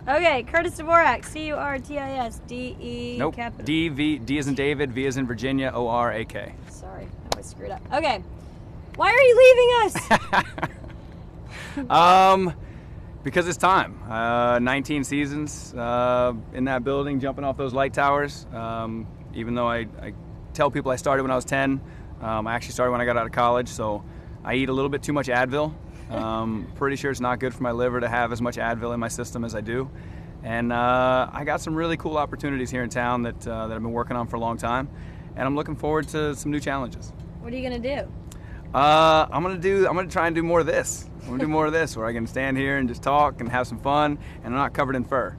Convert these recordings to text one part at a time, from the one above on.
Okay, Curtis Dvorak, C-U-R-T-I-S-D-E. Nope. Capital. D as in David, V as in Virginia, O-R-A-K. Sorry, I was screwed up. Okay. Why are you leaving us? Because it's time. 19 seasons in that building, jumping off those light towers. Even though I tell people I started when I was 10, I actually started when I got out of college, so I eat a little bit too much Advil. Pretty sure it's not good for my liver to have as much Advil in my system as I do. And I got some really cool opportunities here in town that I've been working on for a long time, and I'm looking forward to some new challenges. What are you gonna do? I'm gonna try and do more of this. I'm gonna do more of this, where I can stand here and just talk and have some fun, and I'm not covered in fur.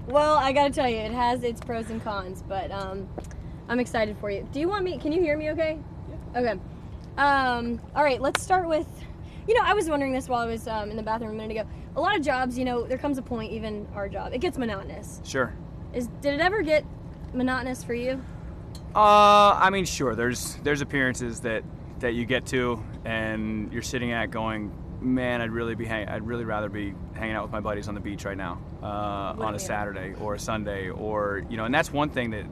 Well, I gotta tell you, it has its pros and cons, but I'm excited for you. Do you want me? Can you hear me? Okay. Yeah. Okay. All right. Let's start with. I was wondering this while I was in the bathroom a minute ago. A lot of jobs, there comes a point, even our job, it gets monotonous. Sure. Did it ever get monotonous for you? I mean, sure. There's appearances that you get to, and you're sitting at going, man, I'd really rather be hanging out with my buddies on the beach right now, on a Saturday or a Sunday, or and that's one thing that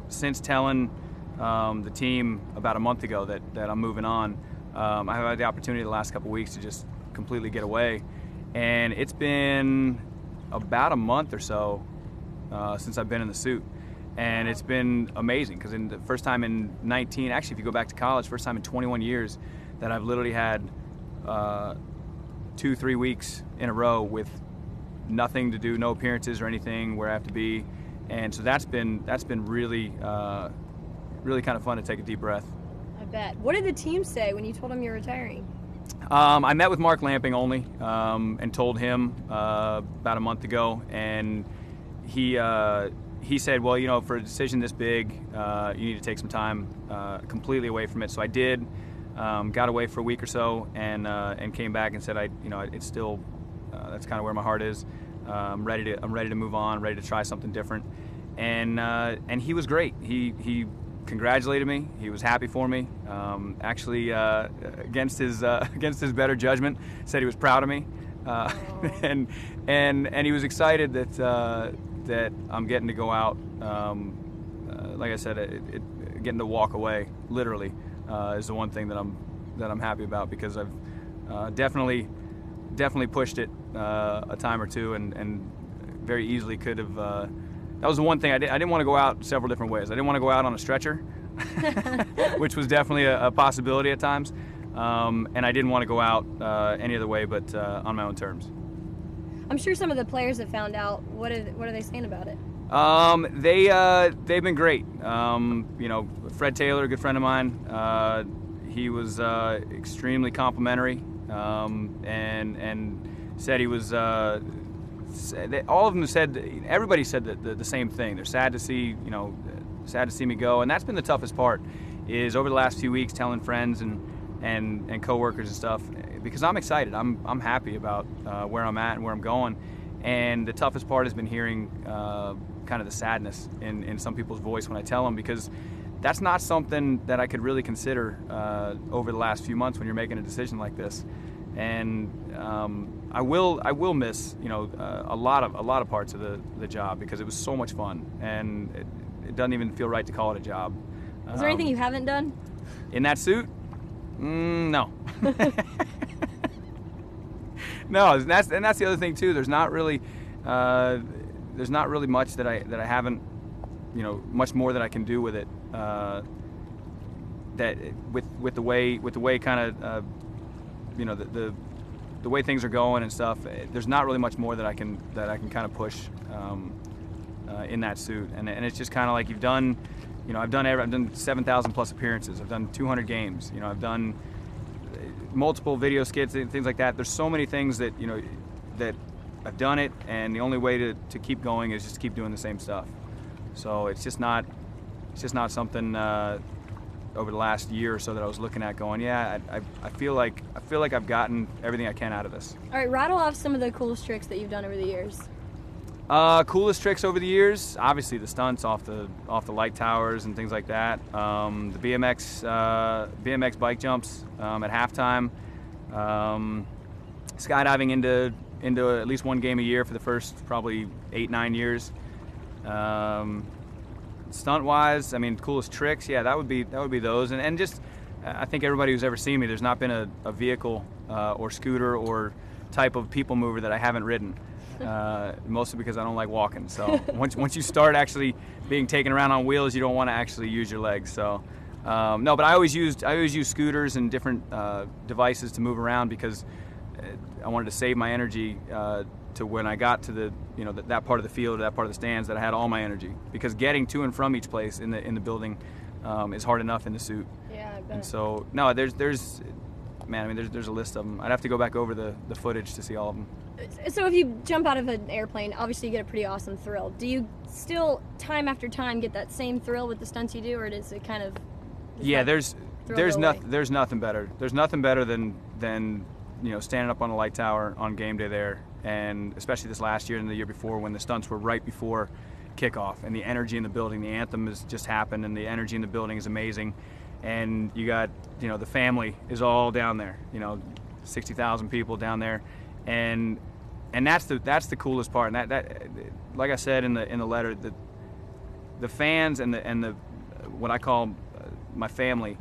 since telling the team about a month ago that I'm moving on, I've had the opportunity the last couple weeks to just completely get away, and it's been about a month or so since I've been in the suit. And it's been amazing, because in the first time in 19, actually if you go back to college, first time in 21 years that I've literally had 2-3 weeks in a row with nothing to do, no appearances or anything where I have to be. And so that's been really really kind of fun to take a deep breath. I bet. What did the team say when you told them you're retiring? I met with Mark Lamping only, and told him about a month ago, and he said, well, for a decision this big, you need to take some time completely away from it. So I did, got away for a week or so, and came back and said, it's still, that's kind of where my heart is. I'm ready to move on, ready to try something different. And he was great. He congratulated me. He was happy for me. Actually, against his better judgment, said he was proud of me, and he was excited that I'm getting to go out. Like I said, getting to walk away, literally, is the one thing that I'm happy about, because I've definitely pushed it a time or two, and very easily could have. That was the one thing I didn't want to go out several different ways. I didn't want to go out on a stretcher, which was definitely a possibility at times, and I didn't want to go out any other way but on my own terms. I'm sure some of the players that found out, what are they saying about it? They've been great. Fred Taylor, a good friend of mine, he was extremely complimentary, and said he was. All of them said, everybody said the same thing. They're sad to see me go, and that's been the toughest part. Is over the last few weeks telling friends and coworkers and stuff, because I'm excited. I'm happy about where I'm at and where I'm going, and the toughest part has been hearing kind of the sadness in some people's voice when I tell them, because that's not something that I could really consider over the last few months when you're making a decision like this. And I will miss a lot of parts of the job, because it was so much fun, and it doesn't even feel right to call it a job. Is there anything you haven't done in that suit? No. No, and that's the other thing too. There's not really much that I haven't, much more that I can do with it. That with the way kind of the way things are going and stuff. There's not really much more that I can kind of push in that suit, and it's just kind of like you've done. I've done 7,000 plus appearances. I've done 200 games. I've done multiple video skits and things like that. There's so many things that that I've done it, and the only way to keep going is just to keep doing the same stuff. So it's just not something over the last year or so that I was looking at going, yeah, I feel like I've gotten everything I can out of this. All right, rattle off some of the coolest tricks that you've done over the years. Coolest tricks over the years, obviously the stunts off the light towers and things like that. The BMX bike jumps at halftime. Skydiving into at least one game a year for the first probably 8-9 years. Stunt wise, I mean, coolest tricks, yeah, that would be those. And just I think everybody who's ever seen me, there's not been a vehicle or scooter or type of people mover that I haven't ridden. Mostly because I don't like walking. So once you start actually being taken around on wheels, you don't want to actually use your legs. So no, but I always use scooters and different devices to move around because I wanted to save my energy to when I got to the that part of the field, that part of the stands, that I had all my energy, because getting to and from each place in the building is hard enough in the suit. Yeah, I bet. And so no, there's man, I mean, there's a list of them. I'd have to go back over the footage to see all of them. So if you jump out of an airplane, obviously you get a pretty awesome thrill. Do you still, time after time, get that same thrill with the stunts you do, or does it kind of? Yeah, there's nothing better. There's nothing better than standing up on the light tower on game day there, and especially this last year and the year before when the stunts were right before kickoff, and the energy in the building, the anthem has just happened, and the energy in the building is amazing. And you got, the family is all down there, 60,000 people down there, and that's the coolest part. And that like I said in the letter, the fans and the what I call my family,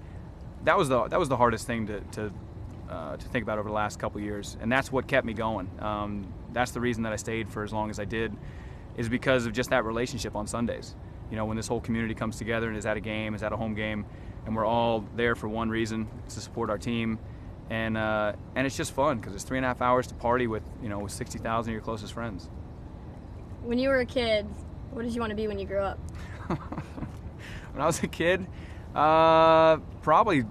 that was the hardest thing to think about over the last couple years, and that's what kept me going. That's the reason that I stayed for as long as I did, is because of just that relationship on Sundays. When this whole community comes together and is at a game, is at a home game, and we're all there for one reason, to support our team, and it's just fun because it's 3.5 hours to party with 60,000 of your closest friends. When you were a kid, what did you want to be when you grew up? When I was a kid, probably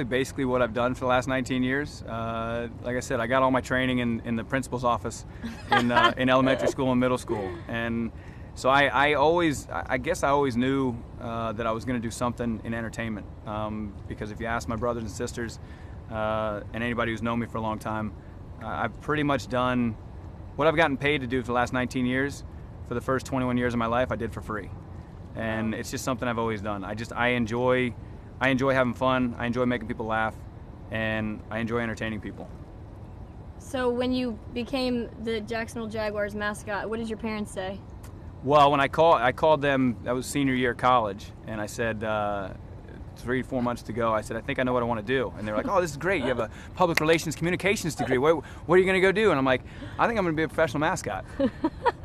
basically what I've done for the last 19 years. Like I said, I got all my training in the principal's office in elementary school and middle school, and so I guess I always knew that I was going to do something in entertainment, because if you ask my brothers and sisters and anybody who's known me for a long time, I've pretty much done what I've gotten paid to do for the last 19 years. For the first 21 years of my life, I did for free, and it's just something I've always done. I enjoy having fun. I enjoy making people laugh, and I enjoy entertaining people. So when you became the Jacksonville Jaguars mascot, what did your parents say? Well, when I called them, that was senior year of college, and I said, 3-4 months to go, I said, I think I know what I want to do. And they were like, oh, this is great. You have a public relations communications degree. What are you going to go do? And I'm like, I think I'm going to be a professional mascot.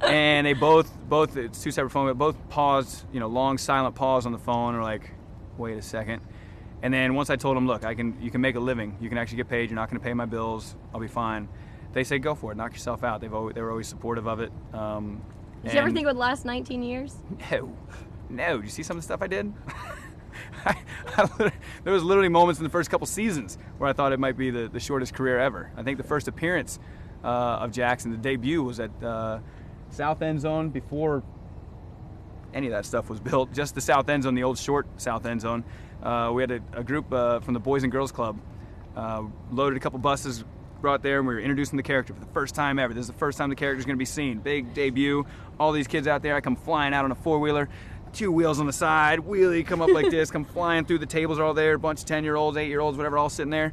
And they both, it's two separate phones, but both paused, long silent pause on the phone, or like, wait a second. And then once I told them, look, you can make a living. You can actually get paid. You're not going to pay my bills. I'll be fine. They say, go for it. Knock yourself out. They were always supportive of it. Did you ever think it would last 19 years? No. Did you see some of the stuff I did? There was literally moments in the first couple seasons where I thought it might be the shortest career ever. I think the first appearance of Jaxson, the debut, was at South End Zone before any of that stuff was built. Just the South End Zone, the old short South End Zone. We had a group from the Boys and Girls Club, loaded a couple buses, brought there, and we were introducing the character for the first time ever. This is the first time the character's going to be seen. Big debut. All these kids out there. I come flying out on a four-wheeler, 2 wheels on the side, wheelie, come up like this, come flying through. The tables are all there, a bunch of 10-year-olds, 8-year-olds, whatever, all sitting there.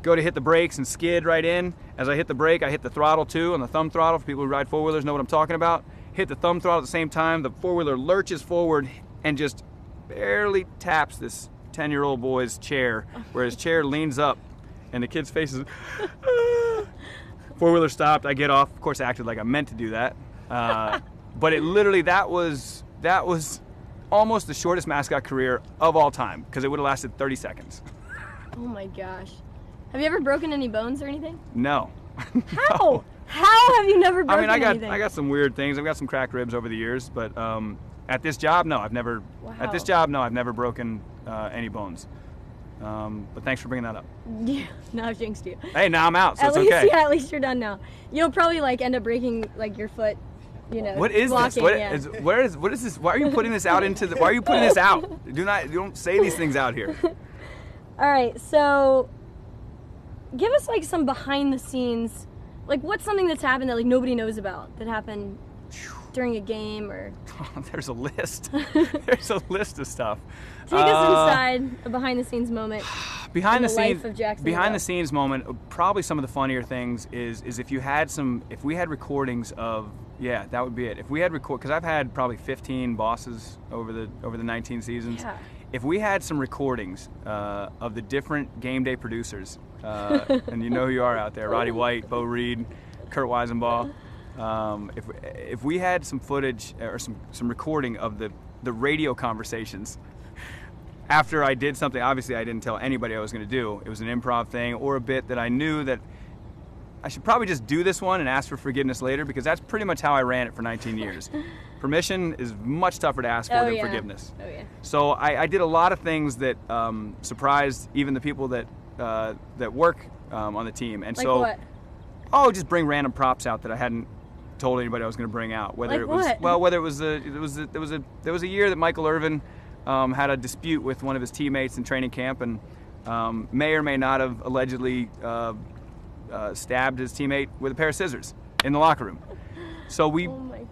Go to hit the brakes and skid right in. As I hit the brake, I hit the throttle too, on the thumb throttle. For people who ride four-wheelers know what I'm talking about. Hit the thumb throttle at the same time. The four-wheeler lurches forward and just barely taps this 10-year-old boy's chair, where his chair leans up, and the kid's face is... Four-wheeler stopped. I get off. Of course, I acted like I meant to do that. But it literally, that was almost the shortest mascot career of all time, because it would have lasted 30 seconds. Oh my gosh. Have you ever broken any bones or anything? No. How? No. How have you never broken anything? I got some weird things. I've got some cracked ribs over the years, but at this job, no, I've never. Wow. At this job, no, I've never broken any bones. But thanks for bringing that up. Yeah, now I've jinxed you. Hey, now I'm out, so it's least, okay. Yeah, at least you're done now. You'll probably end up breaking your foot. What is walking, this? What is this? Why are you putting this out into the? Why are you putting this out? You don't say these things out here. All right, so give us some behind the scenes. What's something that's happened that nobody knows about that happened during a game or? There's a list. There's a list of stuff. Take us inside a behind-the-scenes moment. Behind the life scenes, of Jaxson behind DeVille. the scenes moment. Probably some of the funnier things is if we had recordings of, yeah, that would be it. If we had because I've had probably 15 bosses over the 19 seasons. Yeah. If we had some recordings of the different game day producers, and you know who you are out there, Roddy White, Bo Reed, Kurt Weisenbaugh. If we had some footage or some recording of the radio conversations after I did something, obviously I didn't tell anybody I was going to do. It was an improv thing or a bit that I knew that I should probably just do this one and ask for forgiveness later, because that's pretty much how I ran it for 19 years. Permission is much tougher to ask for than forgiveness. Oh, yeah. So I did a lot of things that surprised even the people that work on the team. And Like so, what? just bring random props out that I hadn't told anybody I was going to bring out. Whether Like it was what? well, whether it was there was a year that Michael Irvin had a dispute with one of his teammates in training camp, and may or may not have allegedly stabbed his teammate with a pair of scissors in the locker room. So we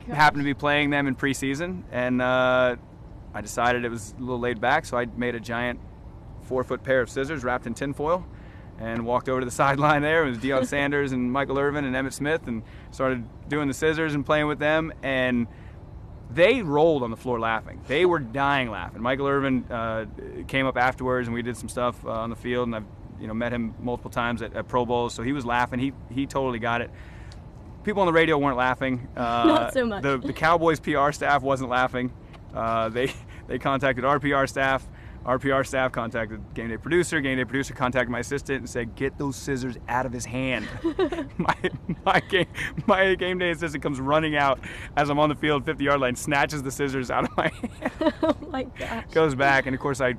happened to be playing them in preseason, and I decided it was a little laid back, so I made a giant 4-foot pair of scissors wrapped in tinfoil and walked over to the sideline there. It was Deion Sanders and Michael Irvin and Emmitt Smith, and started doing the scissors and playing with them, and they rolled on the floor laughing. They were dying laughing. Michael Irvin came up afterwards, and we did some stuff on the field, and I've met him multiple times at Pro Bowls, so he was laughing. He totally got it. People on the radio weren't laughing. Not so much. The Cowboys PR staff wasn't laughing. They contacted our PR staff. Our PR staff contacted game day producer. Game day producer contacted my assistant and said, "Get those scissors out of his hand." my game day assistant comes running out as I'm on the field, 50-yard line, snatches the scissors out of my hand. Oh my gosh. Goes back, and of course I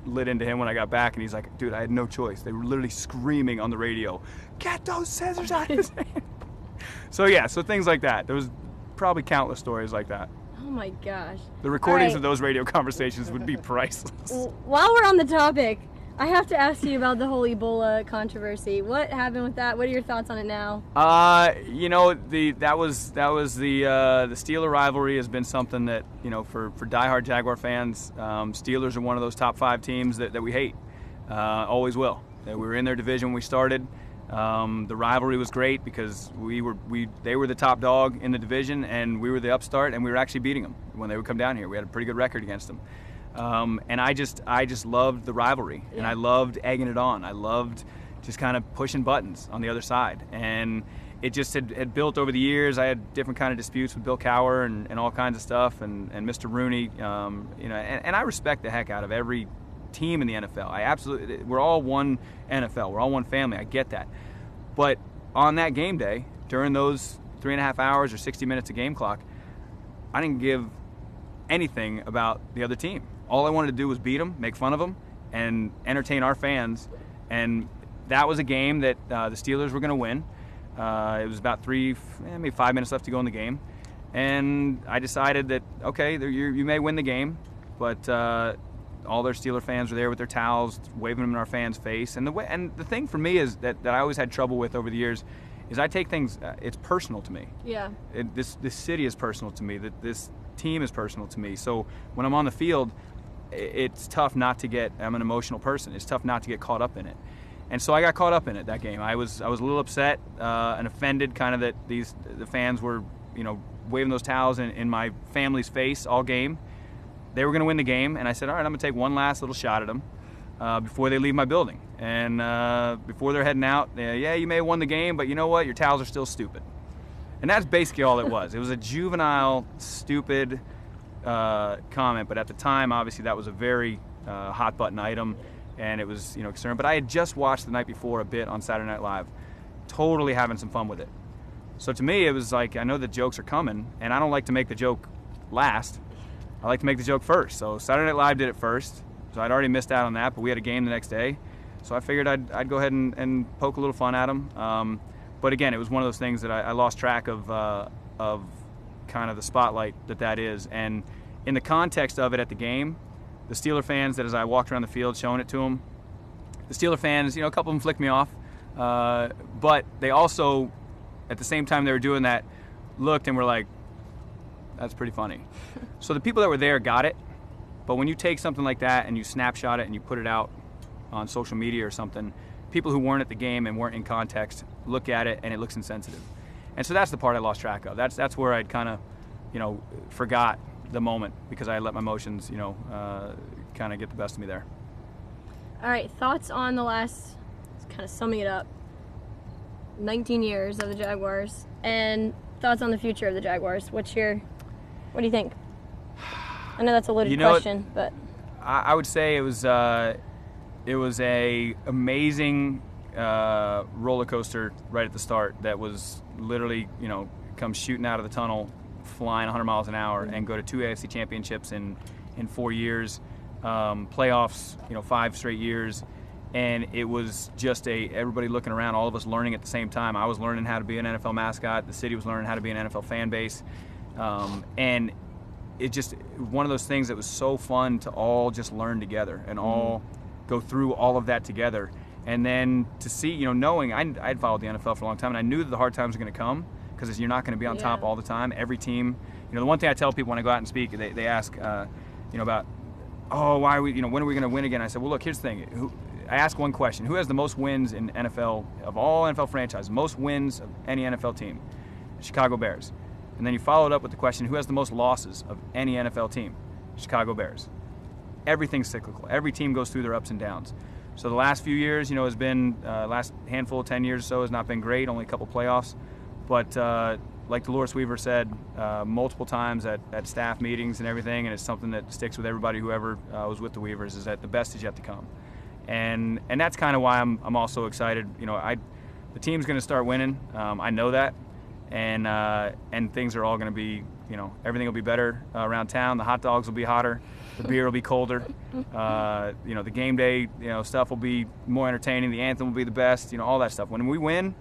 lit into him when I got back, and he's like, "Dude, I had no choice." They were literally screaming on the radio, "Get those scissors out of his hand." So yeah, so things like that. There was probably countless stories like that. Oh my gosh. The recordings All right. of those radio conversations would be priceless. While we're on the topic, I have to ask you about the whole Ebola controversy. What happened with that? What are your thoughts on it now? The Steeler rivalry has been something that, for diehard Jaguar fans, Steelers are one of those top 5 teams that we hate. Always will. We were in their division when we started. The rivalry was great because they were the top dog in the division, and we were the upstart, and we were actually beating them when they would come down here. We had a pretty good record against them. And I just loved the rivalry, and I loved egging it on. I loved just kind of pushing buttons on the other side, and it just had built over the years. I had different kind of disputes with Bill Cowher and all kinds of stuff, and Mr. Rooney, and I respect the heck out of every team in the NFL. We're all one NFL. We're all one family. I get that. But on that game day, during those 3.5 hours or 60 minutes of game clock, I didn't give anything about the other team. All I wanted to do was beat them, make fun of them, and entertain our fans. And that was a game that the Steelers were going to win. It was about maybe 5 minutes left to go in the game. And I decided that, okay, you may win the game, but all their Steeler fans were there with their towels, waving them in our fans' face. And the thing for me is that I always had trouble with over the years is I take things, it's personal to me. Yeah. This city is personal to me. This team is personal to me. So when I'm on the field, it's tough not to get, I'm an emotional person. It's tough not to get caught up in it. And so I got caught up in it that game. I was a little upset and offended kind of that the fans were, waving those towels in my family's face all game. They were going to win the game, and I said, all right, I'm going to take one last little shot at them before they leave my building. And before they're heading out, you may have won the game, but you know what? Your towels are still stupid. And that's basically all it was. It was a juvenile, stupid comment, but at the time, obviously, that was a very hot-button item, and it was concerned. But I had just watched the night before a bit on Saturday Night Live, totally having some fun with it. So to me, it was like, I know the jokes are coming, and I don't like to make the joke last. I like to make the joke first. So Saturday Night Live did it first. So I'd already missed out on that, but we had a game the next day. So I figured I'd go ahead and poke a little fun at them. But again, it was one of those things that I lost track of kind of the spotlight that is. And in the context of it at the game, the Steeler fans that as I walked around the field showing it to them, the Steeler fans, a couple of them flicked me off. But they also, at the same time they were doing that, looked and were like, That's pretty funny. So the people that were there got it, but when you take something like that and you snapshot it and you put it out on social media or something, people who weren't at the game and weren't in context look at it and it looks insensitive. And so that's the part I lost track of. That's where I'd kind of, forgot the moment because I let my emotions, kind of get the best of me there. All right, thoughts on the last, kind of summing it up, 19 years of the Jaguars, and thoughts on the future of the Jaguars. What do you think? I know that's a loaded question, but I would say it was a amazing roller coaster right at the start that was literally, come shooting out of the tunnel, flying 100 miles an hour, and go to 2 AFC championships in 4 years, playoffs, 5 straight years. And it was just everybody looking around, all of us learning at the same time. I was learning how to be an NFL mascot. The city was learning how to be an NFL fan base. And it just one of those things that was so fun to all just learn together and all go through all of that together. And then to see, knowing I'd followed the NFL for a long time, and I knew that the hard times were going to come because you're not going to be on top all the time. Every team, the one thing I tell people when I go out and speak, they ask, about, why are we, when are we going to win again? I said, well, look, here's the thing. I ask one question: who has the most wins in NFL of all NFL franchises? Most wins of any NFL team? Chicago Bears. And then you follow it up with the question: who has the most losses of any NFL team? Chicago Bears. Everything's cyclical. Every team goes through their ups and downs. So the last few years, has been last handful, 10 years or so, has not been great. Only a couple playoffs, but like Dolores Weaver said multiple times at staff meetings and everything, and it's something that sticks with everybody whoever was with the Weavers, is that the best is yet to come. And that's kind of why I'm also excited. The team's going to start winning. I know that, and things are all going to be, everything will be better around town. The hot dogs will be hotter, the beer will be colder. The game day, stuff will be more entertaining. The anthem will be the best. All that stuff. When we win,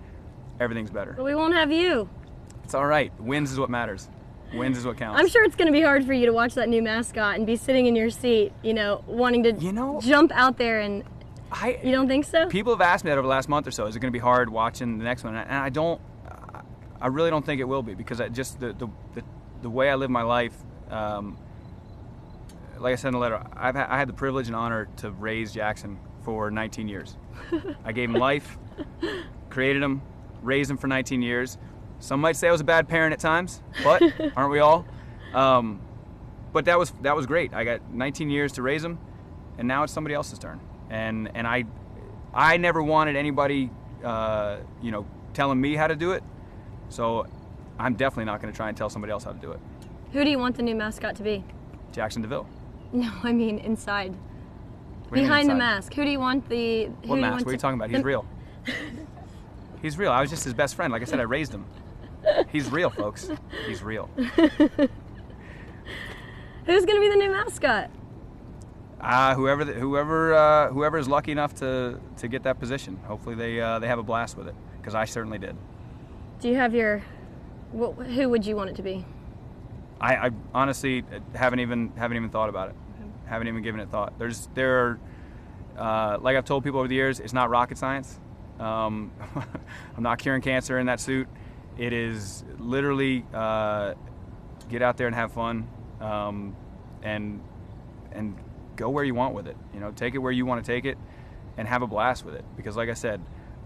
everything's better. But we won't have you. It's all right. Wins is what matters. Wins is what counts. I'm sure it's going to be hard for you to watch that new mascot and be sitting in your seat, wanting to jump out there and. You don't think so? People have asked me that over the last month or so. Is it going to be hard watching the next one? And I really don't think it will be, because the way I live my life, like I said in the letter, I had the privilege and honor to raise Jaxson for 19 years. I gave him life, created him, raised him for 19 years. Some might say I was a bad parent at times, but aren't we all? But that was great. I got 19 years to raise him, and now it's somebody else's turn. And I never wanted anybody, telling me how to do it. So I'm definitely not going to try and tell somebody else how to do it. Who do you want the new mascot to be? Jaxson de Ville. No, I mean inside. Behind the mask. Who do you want the... What mask? What are you talking about? He's real. He's real. I was just his best friend. Like I said, I raised him. He's real, folks. He's real. Who's going to be the new mascot? Whoever is lucky enough to get that position. Hopefully they have a blast with it, because I certainly did. Do you have who would you want it to be? I honestly haven't even thought about it. Haven't even given it thought. There are, like I've told people over the years, it's not rocket science. I'm not curing cancer in that suit. It is literally get out there and have fun, and go where you want with it. Take it where you want to take it, and have a blast with it. Because, like I said,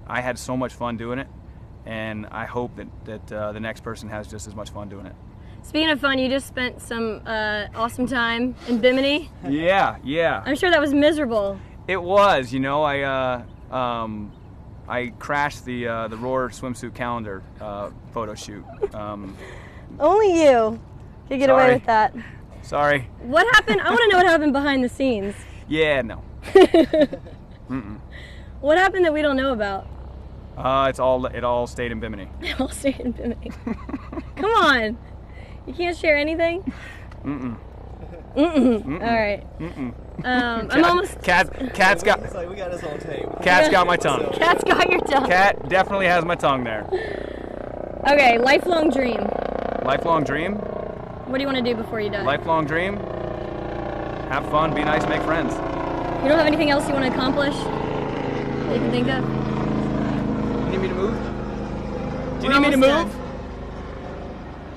I had so much fun doing it, and I hope that the next person has just as much fun doing it. Speaking of fun, you just spent some awesome time in Bimini. Yeah. I'm sure that was miserable. It was. I crashed the Roar swimsuit calendar photo shoot. Only you could get away with that. Sorry. What happened? I want to know what happened behind the scenes. Yeah, no. What happened that we don't know about? It all stayed in Bimini. It all stayed in Bimini. Come on. You can't share anything? Mm-mm. All right. I'm almost... Cat's got... It's like we got this on tape. Cat's got my tongue. Cat's got your tongue. Cat definitely has my tongue there. Okay, lifelong dream. Lifelong dream? What do you want to do before you die? Lifelong dream? Have fun, be nice, make friends. You don't have anything else you want to accomplish that you can think of? You need me to move? Do you need me to move?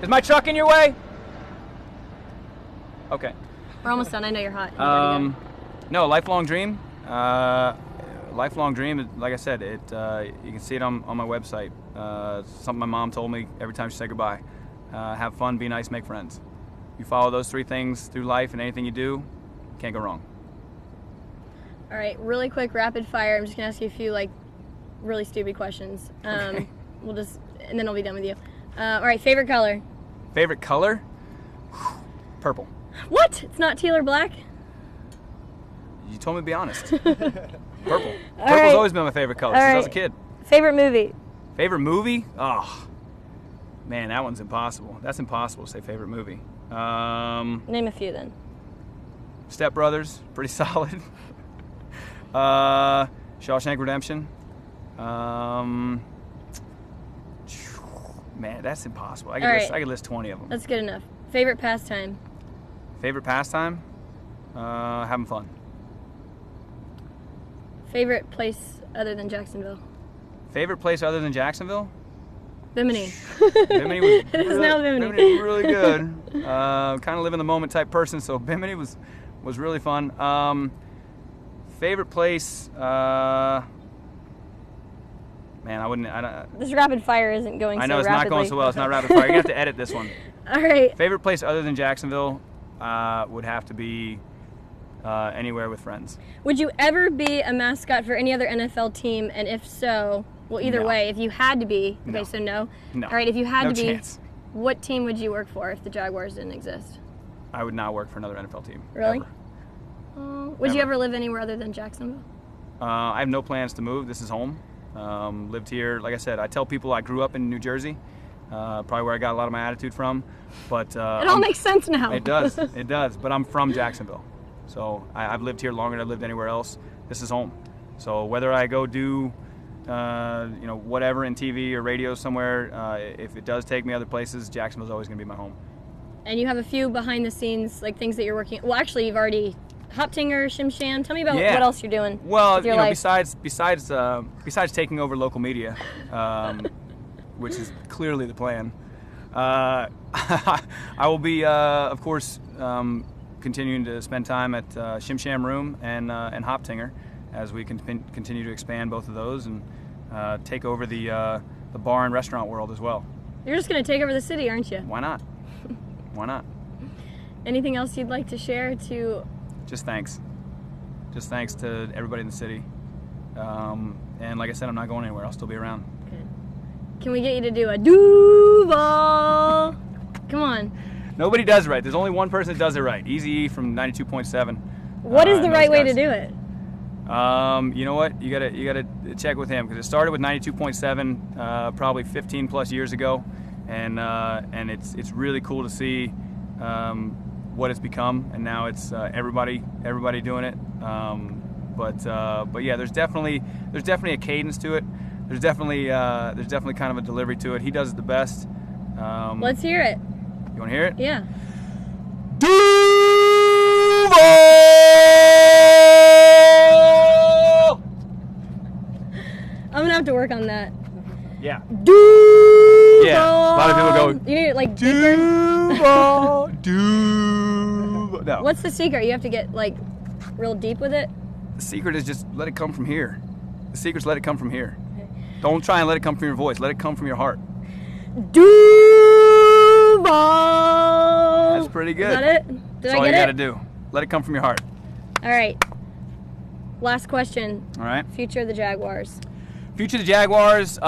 Is my truck in your way? Okay. We're almost done. I know you're hot. You gotta go. No, lifelong dream. Lifelong dream. Like I said, it. You can see it on my website. Something my mom told me every time she said goodbye. Have fun, be nice, make friends. You follow those 3 things through life, and anything you do, can't go wrong. All right, really quick, rapid fire. I'm just gonna ask you a few like really stupid questions. Okay. And then I'll be done with you. All right, favorite color? Favorite color? Purple. What? It's not teal or black? You told me to be honest. Purple. Purple's right. always been my favorite color since I was a kid. Favorite movie? Favorite movie? Oh, man, that one's impossible. That's impossible to say favorite movie. Name a few then. Step Brothers, pretty solid. Shawshank Redemption. Man, that's impossible. I could list 20 of them. That's good enough. Favorite pastime? Favorite pastime? Having fun. Favorite place other than Jacksonville? Favorite place other than Jacksonville? Bimini. Bimini was It is now Bimini. Bimini was really good. Kind of live in the moment type person, so Bimini was really fun. Favorite place? Man, I wouldn't. This rapid fire isn't going so rapidly. I know it's not going so well. It's not rapid fire. You're gonna have to edit this one. All right. Favorite place other than Jacksonville would have to be anywhere with friends. Would you ever be a mascot for any other NFL team? And if so, well, either way, if you had to be, okay, so no. No. All right, if you had to be, chance. What team would you work for if the Jaguars didn't exist? I would not work for another NFL team. Really? Ever. Would you ever live anywhere other than Jacksonville? I have no plans to move. This is home. Lived here, like I said, I tell people I grew up in New Jersey, probably where I got a lot of my attitude from, but it all makes sense now. It does, it does, but I'm from Jacksonville, so I've lived here longer than I've lived anywhere else. This is home, so whether I go do whatever in TV or radio somewhere, if it does take me other places, Jacksonville's always going to be my home. And you have a few behind the scenes, like things that you're working, well actually you've already Hoptinger, Shim Sham. Tell me about what else you're doing. Well, with your life. besides taking over local media, which is clearly the plan, I will be, of course, continuing to spend time at Shim Sham Room and Hoptinger as we continue to expand both of those and take over the bar and restaurant world as well. You're just going to take over the city, aren't you? Why not? Why not? Anything else you'd like to share to? Just thanks. Just thanks to everybody in the city. And like I said, I'm not going anywhere. I'll still be around. Good. Can we get you to do a Duval? Come on. Nobody does it right. There's only one person that does it right. Easy E from 92.7. What is the right way to do it? You know what? You gotta check with him because it started with 92.7 probably 15 plus years ago, and it's really cool to see what it's become, and now it's everybody doing it. But yeah, there's definitely a cadence to it. There's definitely kind of a delivery to it. He does it the best. Let's hear it. You want to hear it? Yeah. Duval! I'm gonna have to work on that. Yeah. Duval! Yeah. A lot of people go. You need it like Duval! Duval! No. What's the secret? You have to get like real deep with it. The secret is just let it come from here. The secret's let it come from here. Okay. Don't try and let it come from your voice. Let it come from your heart. Duval! That's pretty good. Is that it? Did That's I all get you it? gotta do. Let it come from your heart. All right. Last question. All right. Future of the Jaguars. Future of the Jaguars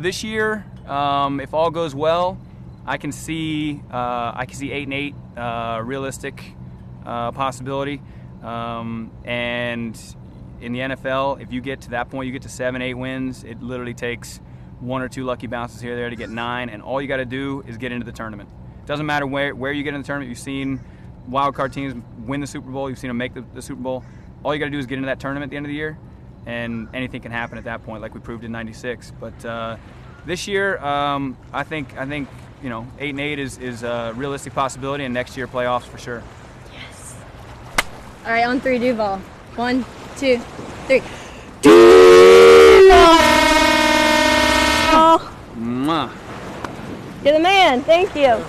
this year, if all goes well, I can see 8-8 realistic possibility. And in the NFL, if you get to that point, you get to 7-8 wins. It literally takes 1 or 2 lucky bounces here or there to get 9, and all you got to do is get into the tournament. It doesn't matter where you get in the tournament. You've seen wild card teams win the Super Bowl. You've seen them make the Super Bowl. All you got to do is get into that tournament at the end of the year, and anything can happen at that point, like we proved in '96. But this year, I think 8-8 is a realistic possibility, and next year playoffs for sure. Yes. All right, on 3, Duval. 1, 2, 3. Duval! Mwah. You're the man. Thank you.